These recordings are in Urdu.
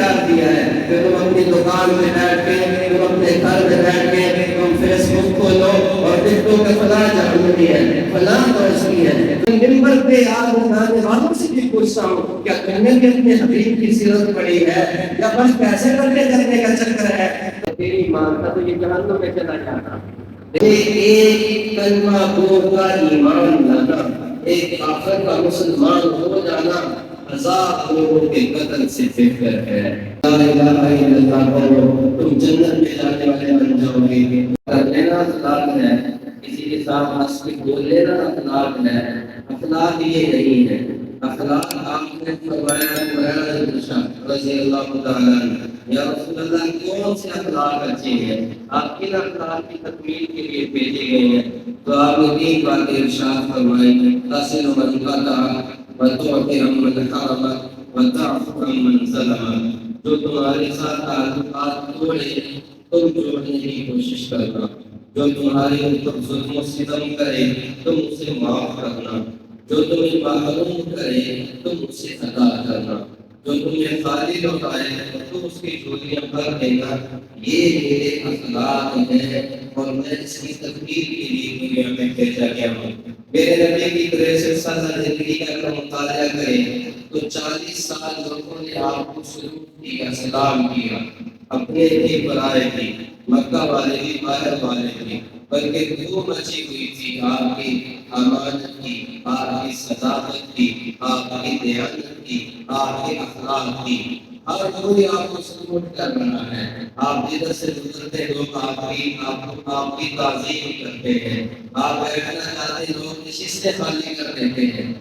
پیار دیا ہے کہ تم اپنی دکان میں بیٹھ کے، تم اپنے گھر میں بیٹھ کے تم فیس بک کھولو اور دیکھو کہ فلاں جہنمی ہے، فلاں دوستی ہے۔ ممبر پہ آپ اٹھانے والوں سے بھی پوچھتا ہوں، کیا تم نے بھی اپنے حبیب کی سیرت پڑھی ہے یا بس پیسے کرنے کرنے کا چکر ہے؟ تیری ایمان کا تو یہ جہنم میں چلا جانا۔ ایک کلمہ گو کا ایمان لانا، ایک کافر کا مسلمان ہو جانا ہزار لوگوں کے قتل سے بہتر ہے۔ لا الہ الا اللہ بولو، تم جنت میں جانے والے بن جاؤ گے۔ کر لینا اخلاق ہے، کسی کے ساتھ ہنس کے بول لینا اخلاق ہے۔ اخلاق یہ نہیں ہے، اخلاق آپ نے فرمایا رضی اللہ تعالیٰ عنہ، یا رسول اللہ کون سے اخلاق اچھے ہیں، آپ کن اخلاق کی تکمیل کے لیے بھیجے گئے ہیں؟ تو آپ نے تین باتیں ارشاد فرمائی، تصل من قطع وتعطي من حرم وتعفو عمن ظلم۔ جو تمہارے ساتھ تعلقات توڑے تم جوڑنے کی کوشش کرنا، جو تمہارے اوپر ظلم و ستم کرے تم اسے معاف کرنا، جو تمہیں محروم کرے تم اسے عطا کرنا، جو تمہیں خالی لوٹائے تو اس کی جھولیاں بھر دینا۔ یہ میرے اخلاق ہیں اور میں اس کی تکمیل کے لیے دنیا میں بھیجا گیا ہوں۔ میرے نبی کی 63 سالہ زندگی کا اگر مطالعہ کریں تو 40 سال لوگوں نے آپ کو سلوک کیا، سلام کیا، اپنے بھی برائے بھی، مکہ والے بھی باہر والے بھی، بلکہ دھوم مچی ہوئی تھی آپ کی امانت کی، آپ کی صداقت کی، آپ کی دیانت کی، آپ کے اخلاق کی۔ ہر کوئی آپ کو سلوٹ کر رہا ہے، آپ جدھر سے گزرتے لوگ آپ کی تعظیم کرتے ہیں، آپ بیٹھنا چاہتے لوگ نشستیں خالی کر دیتے ہیں۔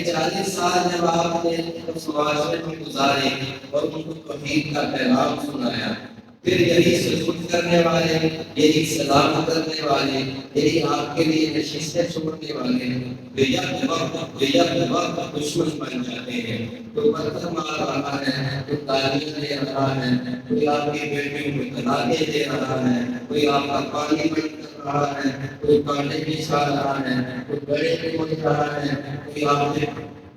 40 سال جب آپ نے اس معاشرے میں گزارے اور ان کو توحید کا پیغام سنایا، پھر یہی سلوک کرنے والے، یہی سلام کرنے والے، یہی آپ کے لیے نشستیں چھوڑنے والے یک وقت دشمن بن جاتے ہیں۔ کوئی پتھر مار رہا ہے، کوئی گالیاں دے رہا ہے، کوئی آپ کی بیٹیوں کو طلاقیں دے رہا ہے، کوئی آپ کا پانی بند کر رہا ہے، کوئی کانٹے بچھا رہا ہے، کوئی بڑے پہ بول رہا ہے، کوئی آپ کے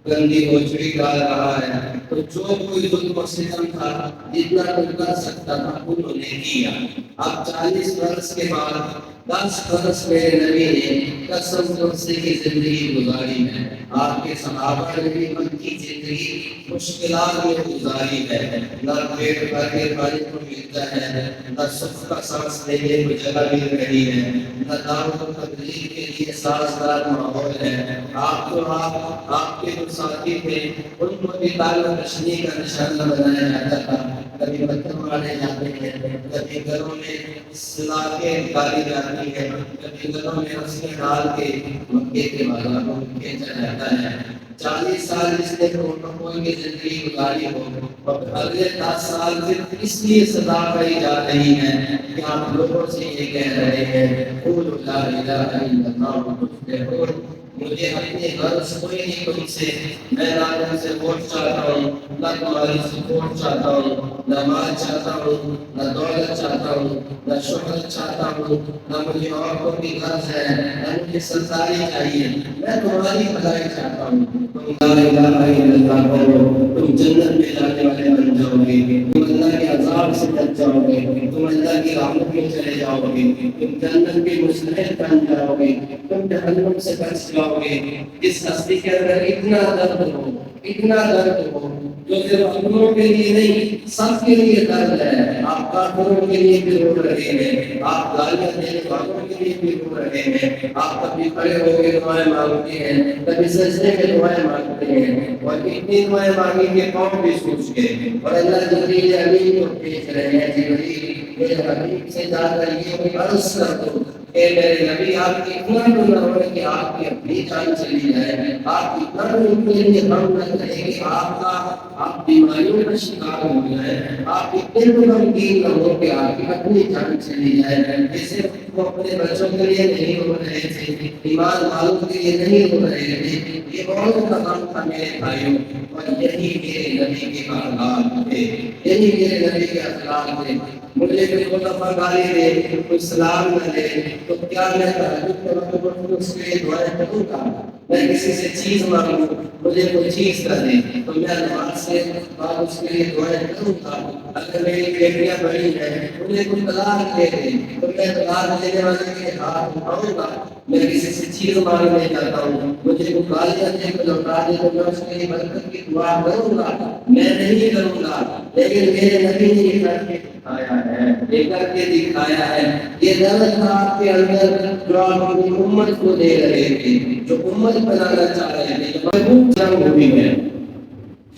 گندی ہوچڑی ڈال رہا ہے۔ تو جو کوئی ظلم و ستم تھا، جتنا کوئی کر سکتا تھا انہوں نے کیا۔ اب 40 برس کے بعد 10 برس میرے نبی نے قسم قدسی کی زندگی گزاری ہے۔ آپ کے صحابہ نے بھی ان کی زندگی مشکلات میں گزاری ہے، نہ پیٹ بھر کے کھانے کو ملتا ہے، نہ سکھ کا سانس لینے کو جگہ مل رہی ہے، نہ دعوت و تبلیغ کے لیے سازگار ماحول ہے۔ آپ کے جو ساتھی تھے ان کو بھی تالہ کشنی کا نشانہ بنایا جاتا تھا، کبھی پتھر مارے جاتے ہیں، کبھی گھروں میں سلاخیں ڈالی جاتی ہیں، کبھی گھروں میں رسیں ڈال کے مکے کے بازاروں میں کھینچا جاتا ہے۔ 40 سال اس نے پروٹوکول کی زندگی گزاری ہو اور اگلے 10 سال صرف اس لیے سزا پائی جا رہی ہے کہ آپ لوگوں سے یہ کہہ رہے ہیں قولوا لا الہ الا اللہ تفلحون۔ مجھے اپنے غرض کوئی نہیں تم سے، میں نہ تم سے ووٹ چاہتا ہوں، نہ تمہاری سپورٹ چاہتا ہوں، نہ مال چاہتا ہوں، نہ دولت چاہتا ہوں، نہ شہرت چاہتا ہوں، نہ مجھے عورتوں کی غرض ہے، نہ مجھے سرکاری چاہیے، میں تمہاری بھلائی چاہتا ہوں۔ تم لا الہ الا اللہ بولو، تم جنت میں جانے والے بن جاؤ گے، تم اللہ کے عذاب سے بچ جاؤ گے، تم اللہ کی رحمت میں چلے جاؤ گے، تم جنت کے مستحق بن جاؤ گے، تم جہنم سے بچ جاؤ گے۔ اس ہستی کے اندر اتنا درد ہو، اتنا درد ہو جو صرف اپنوں کے لیے نہیں سب کے لیے درد ہے۔ آپ کافروں کے لیے بھی رو رہے ہیں، آپ گالیاں دینے والوں کے لیے بھی رو رہے ہیں، آپ کبھی کھڑے ہو کے دعائیں مانگتے ہیں، کبھی سجدے میں دعائیں مانگتے ہیں، اور اتنی دعائیں مانگیں کہ پاؤں بھی سوچ گئے، اور اللہ جبریل امین کو بھیج رہے ہیں، جبریل میرے حبیب سے جا کر یہ عرض کر دو کہ میرے نبی آپ کی اتنا نہ ہو کہ آپ کی اپنی جان چلی جائے، آپ اتنا ان کے لیے غم نہ کریں کہ آپ بیماریوں کا شکار ہو جائے، آپ اتنے غمگین نہ ہو کہ آپ کی اپنی جان چلی جائے۔ جیسے وہ اپنے بچوں کے لیے نہیں ہو رہے تھے، ایمان والوں کے لیے نہیں ہو رہے تھے، یہ بہت کا غم تھا میرے بھائیوں، اور یہی میرے نبی کے اخلاق تھے، یہی میرے نبی کے اخلاق تھے۔ مجھے کوئی دفعہ گالی دے، کوئی سلام نہ دے تو کیا میں تہجد کے وقت اس کے لیے دعائیں کروں گا؟ میں کسی سے چیز مانگوں، مجھے کوئی چیز کر دے تو میں نماز سے بعد اس کے لیے دعائیں کروں گا۔ اگر میری بیٹیاں بڑی ہیں، مجھے کوئی طلاق دے دے تو میں طلاق دینے والے کے ہاتھ اٹھاؤں گا۔ میں کسی سے چیز مانگنے جاتا ہوں، مجھے کوئی گالیاں دے کر لوٹا دے تو میں اس کے لیے برکت کی دعا کروں گا، میں نہیں کروں گا۔ لیکن میرے نبی نے یہ کر کے دکھایا ہے، یہ کر کے دکھایا ہے۔ یہ درد تھا آپ کے اندر جو آپ اپنی امت کو دے رہے تھے، جو امت بنانا چاہ رہے تھے۔ محبوب جنگ ہوئی ہے،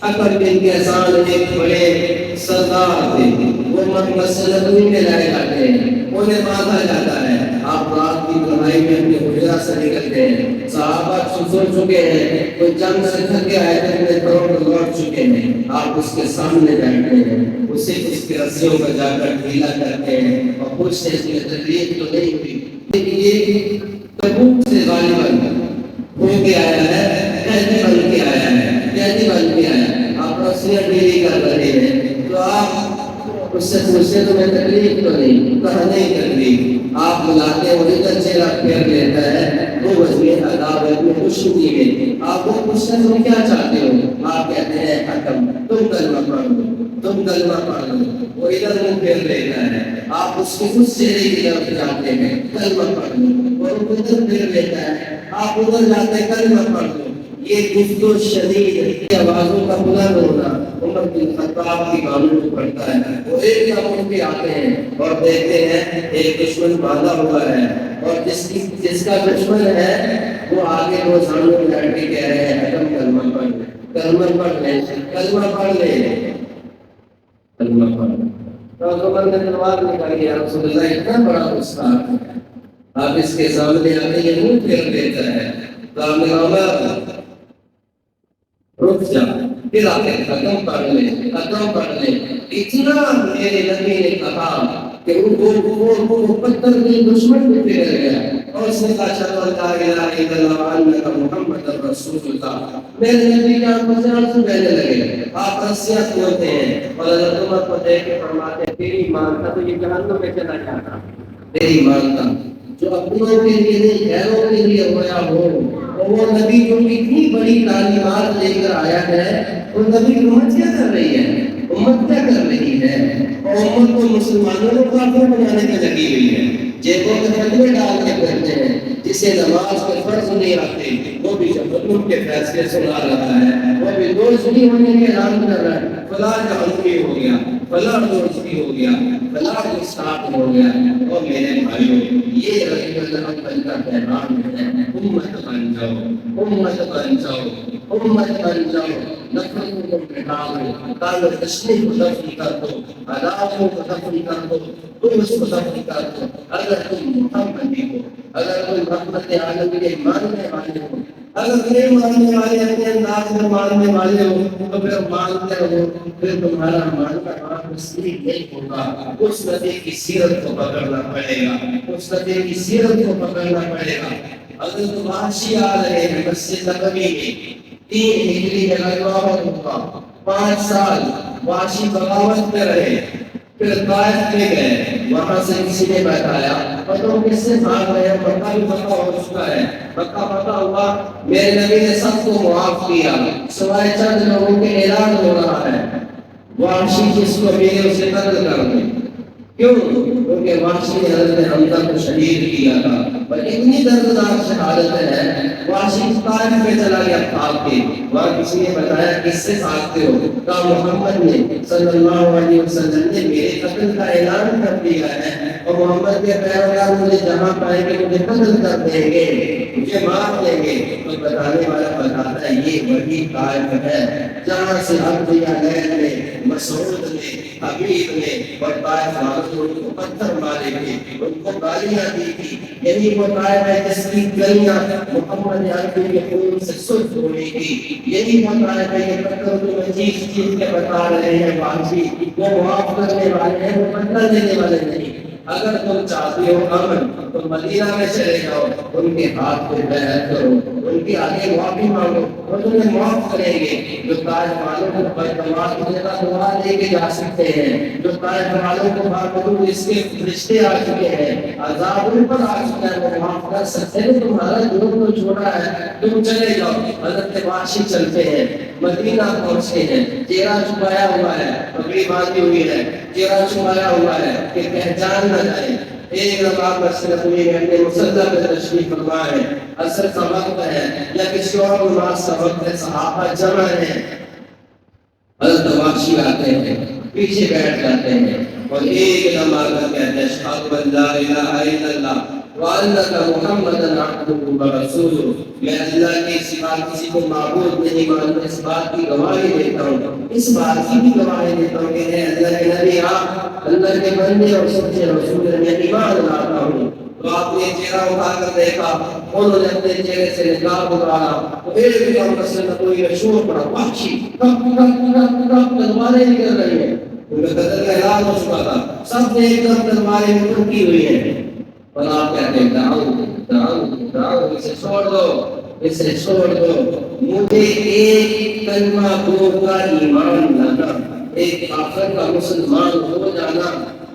حکم بن کیسان ایک بڑے سردار تھے، وہ مسجد نبوی میں لائے جاتے ہیں، انہیں باندھا جاتا ہے۔ آپ رات کی تنہائی میں اپنے حجرہ سے نکلتے ہیں، صحابہ سو چکے ہیں، کوئی جنگ سے تھک کے آئے تھے، اپنے گھروں کو لوٹ چکے ہیں۔ آپ اس کے سامنے بیٹھتے ہیں، اسے اس کی رسیوں پر جا کر ڈھیلا کرتے ہیں اور پوچھتے ہیں اس میں تکلیف تو نہیں ہوئی؟ یہ تبوک سے غالباً ہو کے آیا ہے، قیدی بن کے آیا ہے، قیدی بن کے آیا ہے۔ آپ رسیاں ڈھیلی کر رہے ہیں تو آپ اس سے پوچھتے تو میں تکلیف تو نہیں؟ کہا نہیں تکلیف۔ آپ بلاتے ہیں، وہی کا چہرہ پھیر لیتا ہے، وہ وزیر عذاب ہے، اپنے خوشنودی میں۔ آپ وہ پوچھتے ہیں تم کیا چاہتے ہو؟ آپ کہتے ہیں حکم تم کلمہ پڑھ لو، تم کلمہ پڑھ لو۔ وہ ادھر منہ پھیر لیتا ہے، آپ اس کے اس چہرے کی طرف جاتے ہیں، کلمہ پڑھ لو، اور وہ ادھر پھیر لیتا ہے، آپ ادھر جاتے ہیں، کلمہ پڑھ لو۔ یہ گفت و شنید آوازوں کا بلند ہونا عمر بن خطاب کی قانون کو پڑھتا ہے۔ وہ ایک دم پہ آتے ہیں اور دیکھتے ہیں ایک دشمن باندھا ہوا ہے، اور جس کا دشمن ہے وہ آگے وہ سامنے بیٹھ کے کہہ رہے ہیں حکم کلمہ پڑھ لے، کلمہ پڑھ لے، کلمہ پڑھ لے، کلمہ پڑھ لے۔ تو عمر نے تلوار نکالی، یا رسول اللہ اتنا بڑا غصہ آپ اس کے سامنے آتے یہ منہ پھیر دیتا ہے، تو آپ نے عمر رک جا، پھر آپ نے ختم پڑھ لے، ختم پڑھ لے۔ اتنا میرے نبی نے کہا کہ وہ پتھر کے دشمن کو پھیر گیا اور اس نے کہا اشہد ان لا الہ الا اللہ وان محمد رسول اللہ۔ میرے نبی کے آنکھوں سے آنسو بہنے لگے، آپ رسیاں کھولتے ہیں اور حضرت عمر کو دیکھ کے فرماتے ہیں تیری مانتا تو یہ جہنم میں چلا جاتا، تیری مانتا جو اپنوں کے لیے نہیں غیروں کے لیے ہوا ہو۔ وہ نبی جو اتنی بڑی تعلیمات لے کر آیا ہے، وہ نبی امت کیا کر رہی ہے؟ امت کیا کر رہی ہے؟ اور امت کو مسلمانوں کو کافر بنانے میں لگی ہوئی ہے، جیبوں میں فتوے ڈال کے پھرتے ہیں۔ جسے نماز کے فرض نہیں آتے وہ بھی جہنم کے فیصلے سنا رہا ہے، وہ بھی دوزخی ہونے کے اعلان کر رہا ہے، فلاں جہنمی ہو گیا، فلاں دوزخی ہو گیا، فلاں اسٹارٹ ہو گیا۔ اور میرے بھائیوں، یہ رسول اللہ کا پیغام ہے، امت بن جاؤ، امت بن جاؤ، امت بن جاؤ۔ نفرتوں کو مٹا دو، کال تشریح کو دفن کر دو، عداوتوں کو دفن کر دو، تم اس کو دفن کر دو۔ اگر تم محمدی ہو، اگر تم رحمت عالم کے ماننے والے ہو، اگر نہیں ماننے والے اپنے انداز میں ماننے والے ہو تو پھر مانتے رہو، پھر تمہارا ماننا وہاں تصدیق نہیں ہوگا۔ اس نبی کی سیرت کو پکڑنا پڑے گا، اس نبی کی سیرت کو پکڑنا پڑے گا۔ حضرت وحشی آ رہے ہیں مسجد نبوی میں، 3 ہجری میں غزوہ ہوا، 5 سال وحشی بغاوت میں رہے، پھر طائف میں گئے، وہاں سے کسی نے بتایا اور تم کس سے بھاگ رہے ہیں؟ مکہ بھی فتح ہو چکا ہے، مکہ فتح ہوا، میرے نبی نے سب کو معاف کیا سوائے چند لوگوں کے اعلان ہو رہا ہے وحشی جس کو میرے اسے قتل کر دیں۔ کیوں؟ کیونکہ وحشی نے حضرت حمزہ کو شہید کیا تھا، اور اتنی دردناک شہادت ہے۔ وحشی طائف میں چلا گیا بھاگ کے، وہاں کسی نے بتایا کس سے بھاگتے ہو؟ کہا محمد نے صلی اللہ علیہ وسلم نے میرے قتل کا اعلان کر دیا ہے، اور محمد کے پیروکار مجھے جہاں پائیں گے مجھے قتل کر دیں گے، مجھے مار دیں گے۔ تو بتانے والا بتاتا ہے یہ وہی طائف ہے جہاں سے انبیاء نے، مسعود نے، حبیب نے اور طائف والوں نے کو پتھر مارے تھے، ان کو گالیاں دی تھی۔ یہی وہ طائف ہے جس کی گلیاں محمد عربی کے خون سے سرخ ہوئی تھی، یہی وہ طائف ہے یہ پتھر کو چیز چیز کے بتا رہے ہیں واقعی وہ معاف کرنے والے ہیں، وہ پتھر دینے والے نہیں۔ اگر تم چاہتے ہو امن تو مدینہ میں چلے جاؤ، ان کے ہاتھ پہ بیعت کرو، ان ان کی آگے معافی مانگو، وہ تمہیں معاف کریں گے۔ جو طائف والوں کو بیت کی جگہ دعا دے کے جا سکتے ہیں، جو طائف والوں کو باوجود اس کے فرشتے آ چکے ہیں، عذاب ان پر آ چکا ہے، وہ معاف کر سکتے ہیں۔ تمہارا جو تو چھوڑا ہے، تم چلے جاؤ۔ حضرت وحشی چلتے ہیں، مدینہ پہنچتے ہیں، چہرہ چھپایا ہوا ہے، پگڑی باندھی ہوئی ہے، چہرہ چھپایا ہوا ہے کہ پہچان نہ جائے۔ ایک رکعت مسجد نبوی میں اپنے مصلی پہ تشریف فرما ہے، عصر کا وقت ہے یا کسی اور نماز کا وقت ہے، صحابہ جمع ہیں، حضرت وحشی آتے ہیں، پیچھے بیٹھ جاتے ہیں اور ایک نماز کہتے ہیں اشہد ان لا الہ الا اللہ وانک محمد عبدہ ورسولہ، میں اللہ کے سوا کسی کو معبود نہیں مانتا، اس بات کی گواہی دیتا ہوں، اس بات کی بھی گواہی دیتا ہوں کہ اے اللہ کے نبی، آپ اللہ کے بندے اور سچے رسول ہیں، میں ایمان لاتا ہوں۔ تو آپ نے چہرہ اٹھا کر دیکھا، انہوں نے اپنے چہرے سے نقاب اتارا، تو ایک بھی مسجد نبوی میں شور پڑا، وحشی تلواریں نکل رہی ہیں، ان کا قتل کا اعلان ہو چکا تھا، سب نے ایک طرف تلواریں ٹوکی ہوئی ہیں، اور آپ کہتے ہیں دعو اسے چھوڑ دو، اسے چھوڑ دو، مجھے ایک کلمہ بول کر ایمان لانا، ایک کافر کا مسلمان ہو جانا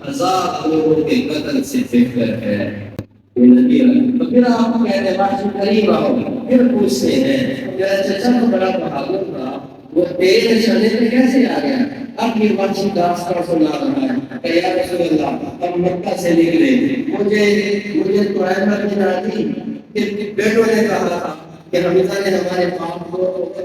ہزار لوگوں کے قتل سے بہتر ہے۔ تو پھر آپ کہتے ہیں وحشی قریب آؤ، پھر پوچھتے ہیں میرا چچا تو بڑا بہادر تھا، وہ تیرے نشانے پہ کیسے آ گیا؟ اب یہ وحشی داستان سنا رہا ہے کہ یا رسول اللہ ہم مکہ سے نکلے، مجھے تو احمد بن عدی کہ بیٹوں نے کہا تھا کہ حمزہ نے ہمارے باپ کو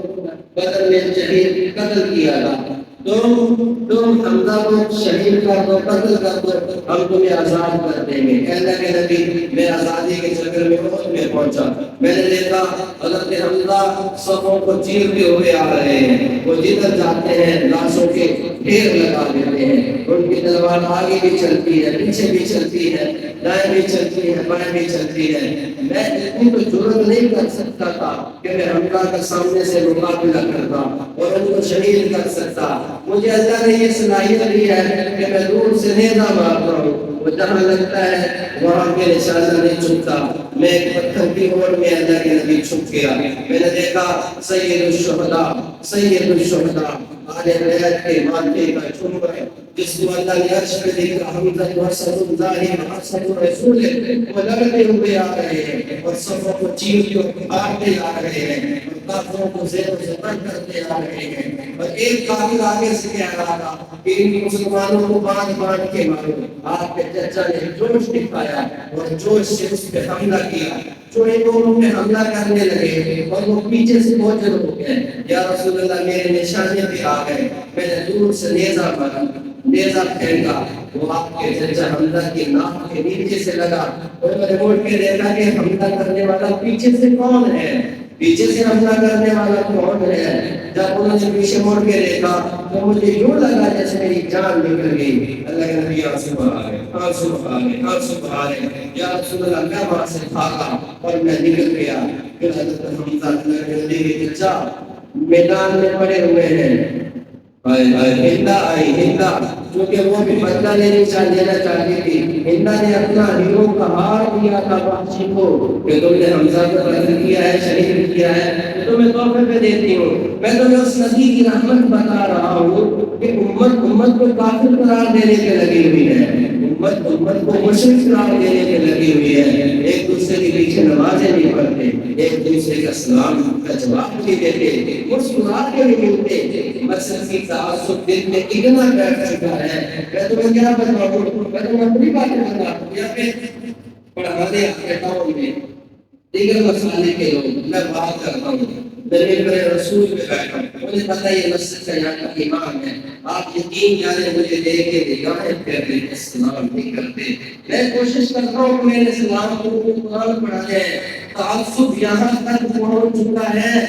بدر میں شہید قتل کیا تھا، تم حمزہ کو شہید کر دو، قتل کر دو، ہم تمہیں آزاد کر دیں گے۔ کہ اللہ کے نبی، میں آزادی کے چکر میں احد میں پہنچا، میں نے دیکھا حضرت حمزہ صفوں کو چیرتے ہوئے آ رہے ہیں، وہ جدھر جاتے ہیں لاشوں کے ڈھیر لگا دیتے ہیں، ان کی تلوار آگے بھی چلتی ہے، پیچھے بھی چلتی ہے، دائیں بھی چلتی ہے، بائیں بھی چلتی ہے۔ میں اتنی تو جرت نہیں کر سکتا تھا کہ میں حمزہ کے سامنے سے مقابلہ کرتا اور ان کو شہید کر سکتا، مجھے اللہ نے یہ صلاحیت دی ہے کہ میں دور سے نیزہ مارتا ہوں، وہ جہاں لگتا ہے وہاں کے نشانہ نہیں چھپتا۔ میں ایک پتھر کی ہوڑ میں اللہ کے نبی چھپ گیا، میں نے دیکھا سید الشہداء آل بیت کے ماتھے کا جھومر جس کو اللہ نے عرش پہ دیکھا، حمزہ اسد اللہ اسد رسول، وہ لڑتے ہوئے آ رہے ہیں اور صفوں کو چیرتے ہوئے آگے آ رہے ہیں اور کافروں کو زیر و زبر کرتے آ رہے ہیں، اور ایک کافر آگے سے کہہ رہا تھا کہ ان مسلمانوں کو باندھ کے مارو۔ آپ کے چچا نے جوش دکھایا اور جوش سے اس پہ حملہ کیا، جو ان دونوں پہ حملہ کرنے لگے اور وہ پیچھے سے موجود ہو گئے، یا رسول اللہ میرے نشانے پہ آ گئے، میں نے دور سے نیزہ مارا، نیزہ پھینکا، وہ آپ کے چچا حمزہ کی ناک کے نیچے سے لگا، اور میں نے موڑ کے دیکھا کہ حملہ کرنے والا پیچھے سے کون ہے، پیچھے سے حملہ کرنے والا کون ہے۔ جب انہوں نے پیچھے موڑ کے دیکھا تو مجھے یوں لگا جیسے میری جان نکل گئی۔ اللہ کے نبی آنسو بہارے، یا رسول اللہ میں وہاں سے بھاگا اور میں نکل گیا۔ پھر حضرت حمزہ اللہ کے نبی کے چچا میدان میں پڑے ہوئے ہیں، ہندا آئی، ہندا کیونکہ وہ بھی بدلہ لینا چاہتی تھی، ہندا نے اپنا ہیرو کا ہار دیا تھا وحشی کو کہ تم نے حمزہ کو قتل کیا ہے، شہید کیا ہے، تو تمہیں تحفے پہ دیتی ہوں۔ میں تمہیں اس نبی کی رحمت بتا رہا ہوں کہ امت کو کافر قرار دینے کے لگی ہوئی ہے، امت کو مشرک قرار دینے کے لگی ہوئی ہے، ایک دوسرے کے پیچھے نمازیں نہیں پڑھتے، ایک دوسرے کا سلام کا جواب نہیں دیتے، مسکرا کے نہیں ملتے، مسلکی تعصب دل میں اتنا بیٹھ چکا ہے۔ میں تمہیں کیا بتاؤں، میں تمہیں اپنی باتیں بتاتا ہوں، یا پھر پڑھانے آتے ٹاؤن میں دیگر مسالے کے لوگ، میں بات کرتا ہوں، میں میرے رسول پہ بیٹھا ہوں، مجھے پتہ یہ مسجد کا یہاں کا امام ہے، آپ یقین جانے مجھے دے کے نگاہیں کرتے ہیں، سلام نہیں کرتے۔ میں کوشش کرتا ہوں کہ میرے سلام کو قرآن پڑھانے ہیں، تعصب یہاں تک پہنچ چکا ہے،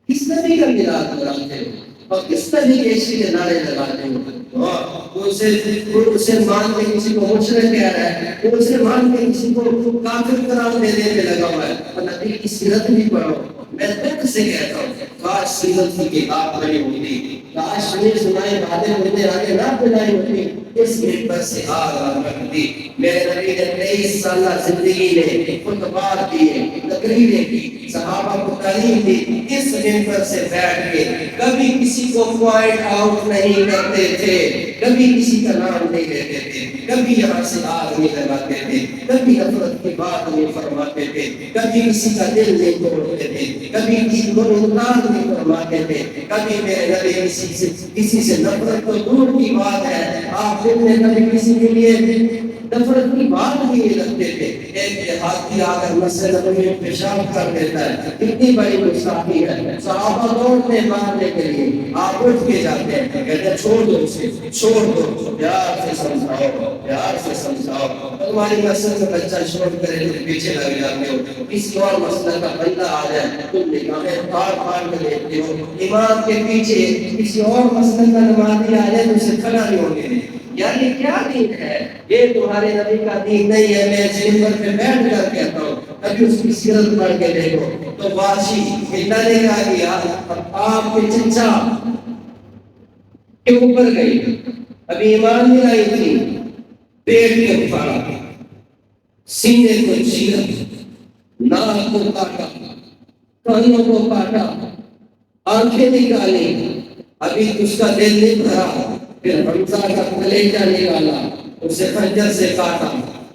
کس طرح کا میلاد مناتے ہو اور کس طرح کے عشق کے نعرے لگاتے ہو، اسے مان کے کسی کو مشرک کہہ رہا ہے، اسے مان کے کسی کو کافر قرار دینے پہ لگا ہوا ہے، اور نبی کی سیرت بھی پڑھو۔ میں دل سے کہتا ہوں کاش سیرت کی کتاب پڑھی ہوتی، کاش سنی سنائی باتیں مجھے آگے نہ پڑھائی ہوتی، اس ممبر سے آگاہ رکھتی۔ میرے نبی نے 23 سالہ زندگی میں خطبات دیے، تقریریں کی، صحابہ کو تعلیم دی، اس منبر سے بیٹھ کے کبھی کسی کو پوائنٹ آؤٹ نہیں کرتے تھے، کبھی کسی کا نام نہیں لیتے تھے، کبھی یہاں سے آگ نہیں لگاتے تھے، کبھی نفرت کی بات نہیں فرماتے تھے، کبھی کسی کا دل نہیں توڑتے تھے، کبھی کسی کو انکار نہیں فرماتے تھے، کبھی میرے نبی کسی سے نفرت تو دور کی بات ہے، آپ دل میں کبھی کسی کے لیے نفرت کی بات نہیں رکھتے تھے۔ ایک دیہاتی آ کر مسجد نبوی میں پیشاب کر دیتا ہے، کتنی بڑی گستاخی ہے، صحابہ دوڑتے مارنے کے لیے، آپ اٹھ کے جاتے ہیں، کہتے ہیں چھوڑ دو اسے، چھوڑ دو، پیار سے سمجھاؤ، پیار سے سمجھاؤ۔ تمہاری مسجد میں بچہ شروع کرے تو پیچھے لگ جاتے ہو، کسی اور مسئلہ کا بندہ آ جائے تم نگاہیں پھاڑ پھاڑ کے دیکھتے ہو، امام کے پیچھے کسی اور مسئلہ کا نمازی آ جائے تو اسے کھڑا نہیں ہونے دیتے۔ یار یہ کیا دین ہے؟ یہ تمہارے نبی کا دین نہیں ہے۔ میں اس منبر پہ بیٹھ کر کہتا ہوں، ابھی اس کی سیرت پڑھ کے دیکھو تو واشی اللہ نے کہا کیا، آپ کے چچا کے اوپر گئی، ابھی ایمان نہیں لائی تھی، پیٹ کو پھاڑا، سینے کو چیرا، ناک کو کاٹا، کانوں کو کاٹا، آنکھیں نکالی، ابھی اس کا دل نہیں بھرا، پھر حمزہ کا کلیجہ نکالا، اسے خنجر سے کاٹا،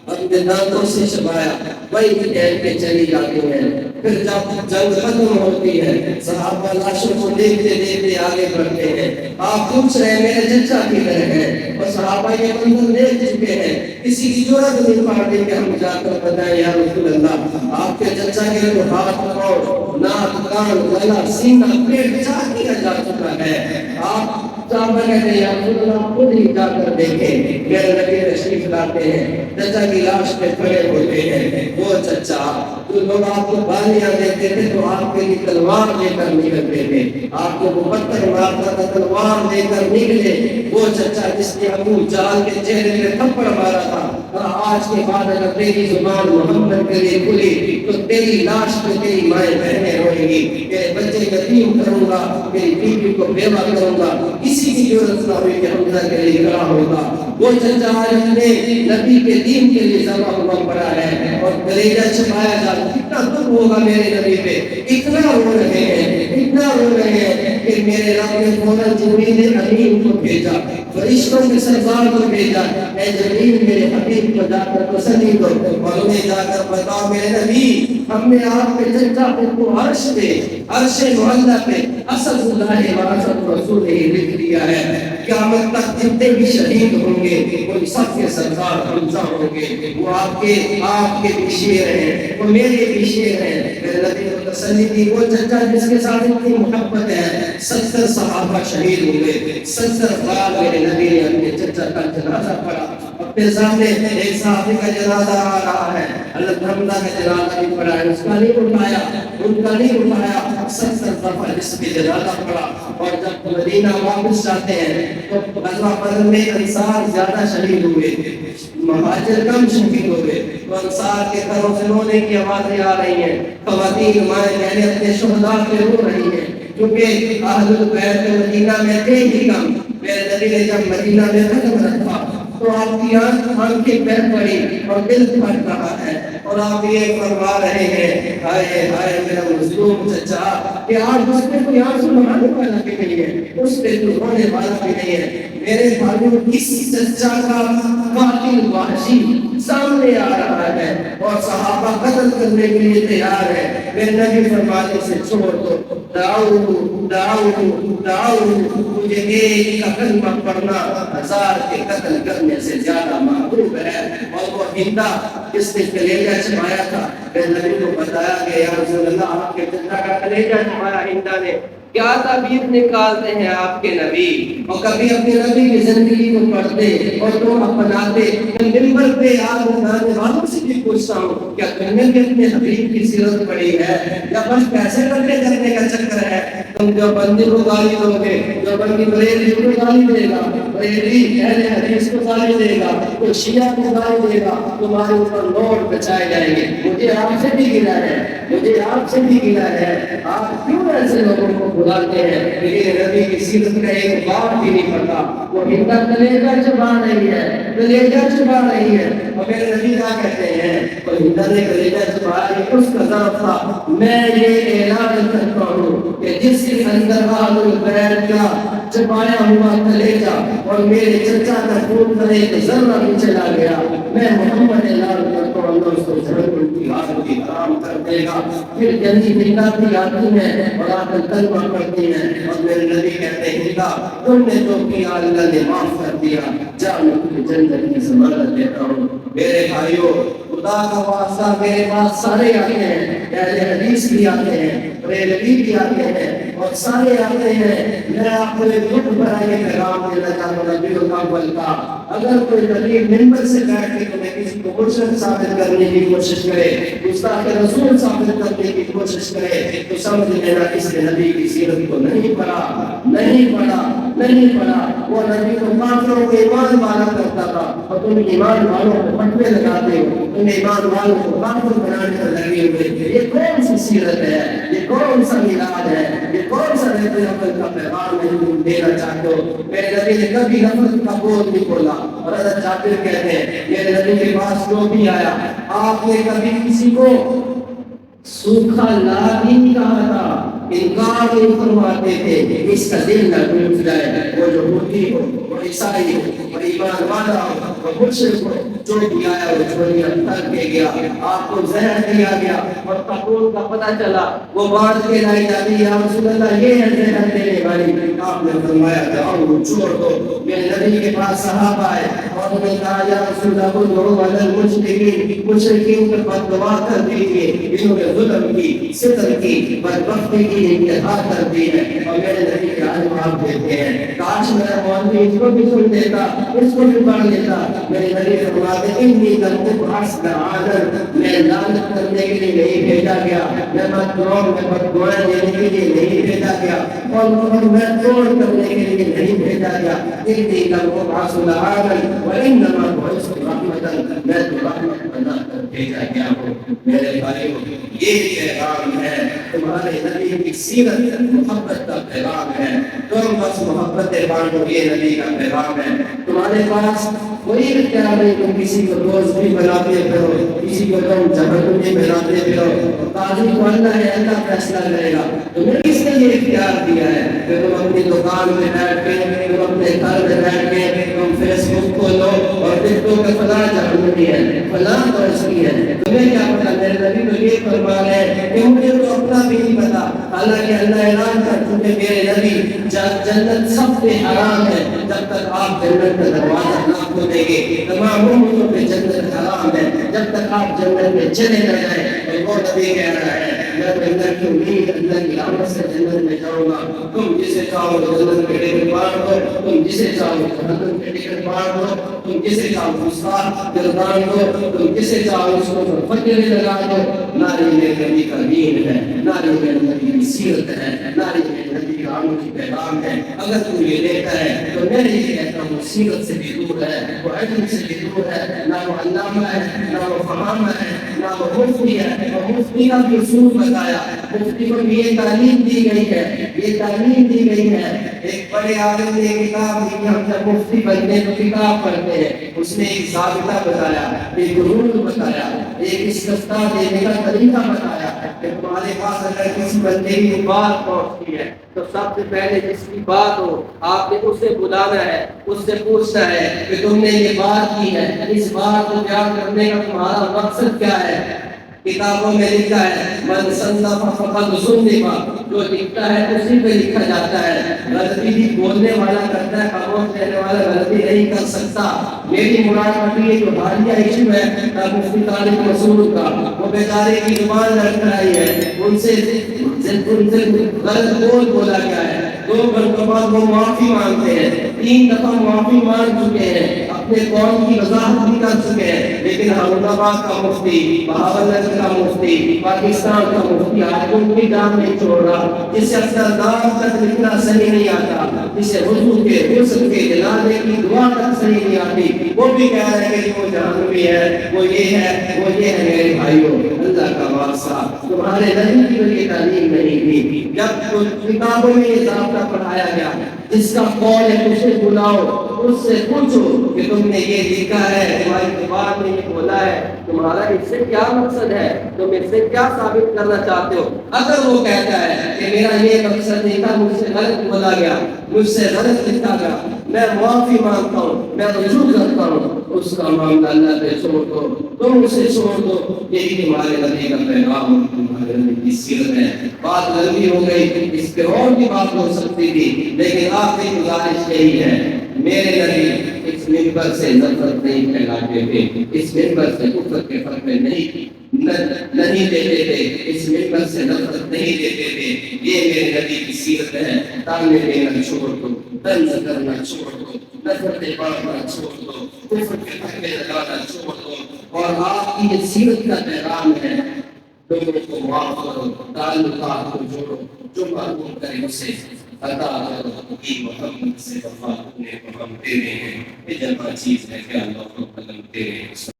اپنے دانتوں سے چبایا، وہی ٹہل کے چلی جاتی ہے۔ پھر جب جنگ ختم ہوتی ہے، صحابہ لاشوں کو دیکھتے دیکھتے آگے بڑھتے ہیں، آپ پوچھ رہے ہیں میرے چچا کدھر ہے، اور صحابہ یہ منظر دیکھ چکے ہیں، کسی کی جرأت نہیں پاتی کہ ہم جا کر بتائیں یا رسول اللہ آپ کے چچا کے تو ہاتھ پاؤں ناک کان گلا سینہ پیٹ چاک کیا جا چکا ہے، آپ صحابہ کہتے ہیں یا رسول اللہ خود ہی جا کر دیکھیں۔ میرے نبی تشریف لاتے ہیں، چچا کی لاش پہ کھڑے ہوتے ہیں، وہ چچا جو لوگ آپ کو گالیاں دیتے تھے تو آپ کے لیے تلوار لے کر نکلتے تھے، آپ کو وہ پتھر مارتا تھا تلوار لے کر نکلے، وہ چچا جس نے ابو جہل کے چہرے میں تھپڑ مارا تھا، اور آج کے بعد اگر تیری زبان محمد کے لیے کھلی تو تیری لاش پہ تیری مائیں بہنیں روئیں گی، میرے بچے یتیم کروں گا، میری بیوی کو بیوہ کروں گا، کسی کی ضرورت نہ ہوئی کہ حمزہ کے لیے کھڑا ہوگا۔ وہ چچا آج اپنے نبی کے دین کے لیے ذبح ہوا پڑا ہے اور کلیجہ چھپایا جا رہا ہے، کتنا دکھ ہوگا میرے نبی پہ، اتنا رو رہے ہیں، اتنا رو رہے ہیں کہ میرے رب نے فوراً جبریل امین کو بھیجا، فرشتوں کے سردار کو بھیجا، اے جبریل میرے حبیب کو جا کر تسلی دو، اور انہیں جا کر بتاؤ میرے نبی ہم نے آپ کے چچا کو عرش پہ، عرش معلیٰ پہ اسد اللہ و اسد رسول ہی لکھ دیا ہے، قیامت تک جتنے بھی شہید ہوں گے وہ سب کے سردار حمزہ ہوں گے، وہ آپ کے بھی شیر ہیں، وہ میرے بھی شیر ہیں۔ میرے نبی کو تسلی دی، وہ چچا جس کے ساتھ اتنی محبت ہے، 70 صحابہ شہید ہوئے، 70 بار میرے نبی نے اپنے چچا کا جنازہ پڑھا، اپنے سامنے ایک صحابی کا جنازہ آ رہا ہے، حضرت حمزہ کا جنازہ بھی پڑھا ہے، اس کا نہیں اٹھایا، ان کا نہیں اٹھایا، 70 دفعہ اس پہ جنازہ پڑھا، اور جب مدینہ واپس جاتے ہیں تو غزوہ بدر میں انصار زیادہ شہید ہوئے، مہاجر کم شہید ہوئے، تو انصار کے گھروں سے رونے کی آوازیں آ رہی ہیں، خواتین مائیں بہنیں اپنے شہداء پہ رو رہی ہیں، کیونکہ اہل بیت مدینہ میں تھے ہی کم۔ میرے نبی نے جب مدینہ میں قدم رکھا تو آپ کی آنکھیں بہہ پڑی اور دل پھٹ رہا ہے، اور آپ یہ فرما رہے ہیں ہائے ہائے میرا مظلوم چچا، کہ آج اس پہ کوئی آنسو بہانے والا بھی نہیں ہے، اس پہ کوئی رونے والا بھی نہیں ہے۔ میرے بھائیوں اس چچا کا قاتل وحشی سامنے آ رہا ہے اور صحابہ قتل کرنے کے لیے تیار ہے، میرے نبی فرماتے سے چھوڑ دو، دعو مجھے ایک کا کلمہ پڑھنا 1000 کے قتل کرنے سے زیادہ محبوب ہے۔ اور وہ ہندا جس نے کلیجہ چھپایا تھا، میرے نبی کو بتایا کہ یا رسول اللہ آپ کے چچا کا کلیجہ چھپایا ہندا نے، کیا تعبیر نکالتے ہیں آپ کے نبی، اور کبھی اپنے نبی کی زندگی کو پڑھتے اور تم اپناتے۔ میں منبر پہ آپ اٹھانے والوں سے بھی پوچھتا ہوں کیا تم نے بھی اپنے حبیب کی سیرت پڑھی ہے، یا بس پیسے اکٹھے کرنے کا چکر ہے؟ تم جو بندی کو گالی دو گے، جو بندی بریلوی کو گالی دے گا، بریلوی اہل حدیث کو گالی دے گا، کوئی شیعہ کو گالی دے گا، تمہارے اوپر نوٹ بچائے جائیں گے۔ مجھے آپ سے بھی گلا ہے، مجھے آپ سے بھی گلا ہے، آپ کیوں ایسے لوگوں کو بلاتے ہیں، لیکن نبی کی سیرت کا ایک بات بھی نہیں پتا. وہ ہندا کلیجہ چبا رہی ہے، کلیجہ چبا رہی ہے. اور میرے نبی کیا کہتے ہیں؟ تو ہندا نے کلیجہ چبا رہی، اس کا ضرب تھا. میں یہ اعلان کرتا ہوں کہ جس کے اندر آل البیت کا چبایا ہوا کلیجہ اور میرے چچا کا خون کا ایک ذرہ بھی چلا گیا، میں محمد اعلان کرتا ہوں اللہ اس کو جہنم کی آگ کی حرام کر دے گا. پھر جلدی ہندا بھی آتی ہے اور آ کر کلمہ پڑھتی ہیں اور میرے نبی کہتے ہیں ہندا تم نے جو کیا اللہ نے معاف کر دیا، جا میں تمہیں جنت کی ضمانت دیتا ہوں. میرے بھائیوں، خدا کا واسطہ میرے پاس سارے آتے ہیں، اہل حدیث بھی آتے ہیں، بریلوی بھی آتے ہیں اور سارے آتے ہیں. میں آپ کو ایک دکھ بھرا یہ پیغام دینا چاہتا ہوں نبی الاول کا. اگر کوئی نبی ممبر سے بیٹھ کے تمہیں کسی کو مرشد ثابت کرنے کی کوشش کرے، گستاخ رسول ثابت کرنے کی کوشش کرے، تو سمجھ لینا اس نے نبی کی سیرت کو نہیں پڑھا. وہ نبی تو کافروں کو ایمان والا کرتا تھا اور تم ایمان والوں کو فتوے لگاتے ہو، تم ایمان والوں کو کافر بنانے پر لگے ہوئے. یہ کون سی سیرت ہے؟ یہ کون سا میلاد ہے؟ یہ کون سا ربیع الاول کا پیغام ہے جو تم دینا چاہتے ہو؟ میرے نبی نے کبھی نفرت کا بول نہیں بولا. اور حضرت جابر کہتے ہیں میرے نبی کے پاس جو بھی آیا، آپ نے کبھی کسی کو سوکھا لادی کہا تھا، انکار نہیں فرماتے تھے. اس کا دل نہ ٹوٹ جائے. وہ جو ہوتی ہو، وہ عیسائی ہو، وہ ایمان والا ہو، وہ مشرک ہو، جو بھی آیا وہ چھوڑیا تھک کے گیا. آپ کو زہر دیا گیا اور قبول کا پتہ چلا، وہ بات کے لائی جاتی یا رسول اللہ یہ ہے زہر دینے والی. آپ نے فرمایا جاؤ وہ چھوڑ دو. میرے نبی کے پاس صحابہ آئے اور انہوں نے کہا یا رسول اللہ ادعوا علی المشرکین، مشرکین پر بد دعا کر دیجیے، انہوں نے ظلم کی، ستم کی، بدبختی کی انتہا کر دی ہے. اور میرے نبی کے آج آپ دیتے ہیں کاش میرا مولوی اس کو بھی سن لیتا، اس کو بھی پڑھ لیتا. میرے نبی فرماتے انی لم ابعث لعانا، میں لعنت کرنے کے لیے نہیں بھیجا گیا، میں بددعائیں دینے کے لیے نہیں بھیجا گیا، اور میں توڑ کرنے کے لیے نہیں بھیجا گیا. انی لم ابعث لعانا وانما بعثت رحمتا، میں تو رحمت بنا کر بھیجا گیا ہوں. میرے بھائیوں، یہ پیغام ہے تمہارے نبی کی سیرت، محبت کا پیغام ہے. تم بس محبت بانٹو، یہ نبی کا پیغام ہے. تمہارے پاس کوئی اختیار نہیں، تم کسی کو دوست بھی بناتے پھرو، کسی کو تم جہنم بھی بناتے پھرو. قاضی کو اللہ ہے، اللہ فیصلہ کرے گا. تمہیں کس نے یہ اختیار دیا ہے کہ تم اپنی دکان میں بیٹھ کے، تم اپنے گھر میں بیٹھ کے تم فیس بک کھولو اور دیکھو کہ فلاں جہنمی ہے، فلاں تو اس کی ہے. تمہیں کیا پتا؟ میرے نبی تو یہ فرما ہے کہ مجھے تو اپنا بھی نہیں پتا. حالانکہ اللہ اعلان کر چکے میرے نبی جنت سب سے حرام ہے جب تک آپ جنت کا دروازہ نہ کھولیں گے. تمام امتوں پہ جنت حرام ہے جب تک آپ جنت میں چلے نہ جائیں. وہ نبی کہہ رہا ہے میں تو اللہ کی امید، اللہ کی رحمت سے جنت میں جاؤں گا. تم جسے چاہو جنت کے ٹکٹ بانٹ دو، تم جسے چاہو جہنم کے ٹکٹ بانٹ دو، تم جسے چاہو گستاخ گردان دو، تم جسے چاہو اس کو فتوے لگا دو. ناری میرے نبی کا دین ہے، ناری میرے نبی کی سیرت ہے، ناری میرے نبی کا عمل کی پیغام ہے. اگر تم یہ لیتا ہے تو میں یہ کہتا ہوں سیرت سے بھی دور ہے، وہ علم سے بھی دور ہے. نہ وہ علامہ ہے، نہ وہ فہامہ ہے، نہ وہ مفتی ہے. اور مفتی کا بھی اصول بتایا، مفتی کو بھی یہ تعلیم دی گئی ہے، یہ تعلیم دی گئی ہے. ایک بڑے عالم نے کتاب لکھی، ہم جب مفتی بنتے تو کتاب پڑھتے ہیں. اس نے ایک ضابطہ بتایا، ایک رول بتایا، ایک استفتاء دینے کا طریقہ بتایا کہ تمہارے پاس اگر کسی بندے کی بات پہنچتی ہے تو سب سے پہلے جس کی بات ہو آپ نے اسے بلانا ہے، اس سے پوچھنا ہے کہ تم نے یہ بات کی ہے، اس بات کو بیان کرنے کا تمہارا مقصد کیا ہے. کتابوں میں لکھا ہے من صنف فقد صنف، جو لکھتا ہے اسی پہ لکھا جاتا ہے. غلطی بھی بولنے والا کرتا ہے، خاموش رہنے والا غلطی نہیں کر سکتا. میری مراد ابھی یہ جو حالیہ ایشو ہے مفتی طالب رسول کا، وہ بیچارے کی زبان لڑکھڑائی ہے، ان سے غلط بولا گیا ہے. 2 گھنٹوں بعد وہ معافی مانگتے ہیں، 3 دفعہ معافی مانگ چکے ہیں، اپنے قوم کی وضاحت بھی کر چکے ہیں. لیکن احمد آباد کا مفتی، بہاولپور کا مفتی، پاکستان کا مفتی آج ان کی جان نہیں چھوڑ رہا. جسے اکثر نام تک لکھنا صحیح نہیں آتا، جسے وضو کے غسل کے جنازے کی دعا تک صحیح نہیں آتی، وہ وہ بھی کہہ رہے ہیں کہ وہ جہنمی ہے، وہ یہ ہے، وہ یہ ہے۔ میرے بھائیوں، اللہ کا واسطہ، تمہارے نبی کی کوئی تعلیم نہیں تھی۔ جب کتابوں میں یہ ضابطہ پڑھایا گیا، جس کا قول ہے اسے بلاؤ، اس سے پوچھو کہ تم نے یہ لکھا ہے، تمہاری زبان میں یہ بولا ہے، تمہارا اس سے کیا مقصد ہے، تم اس سے کیا ثابت کرنا چاہتے ہو؟ اگر وہ کہتا ہے کہ میرا یہ مقصد نہیں تھا، مجھ سے غلط بولا گیا، مجھ سے غلط لکھا گیا، میں معافی مانگتا ہوں، میں رجوع کرتا ہوں، اس کا معاملہ اللہ پہ چھوڑ دو، تم اسے چھوڑ دو۔ یہی تمہارے نبی کا پیغام، تمہارے نبی کی سیرت ہے۔ بات لمبی ہو گئی، اس پہ اور بھی بات ہو سکتی تھی، لیکن آخری گزارش یہی ہے، میرے نبی اس منبر سے نفرت نہیں پھیلاتے تھے، اس منبر سے کفر کے فتوے نہیں دیتے تھے، اس منبر سے نفرت نہیں دیتے تھے۔ یہ میرے نبی کی سیرت ہے۔ تانے دینا چھوڑ دو، طنز کرنا چھوڑ دو، نفرت بانٹنا چھوڑ دو، کفر کے فتوے لگانا چھوڑ دو، اور آپ کی یہ سیرت کا پیغام ہے، لوگوں کو معاف کرو، تعلقات کو جوڑو، جو معلوم کرے اسے عطا کرو، کہ محمد سے وفا نے ہم تیرے ہیں، یہ جمع چیز ہے کہ اللہ کو قلم تیرے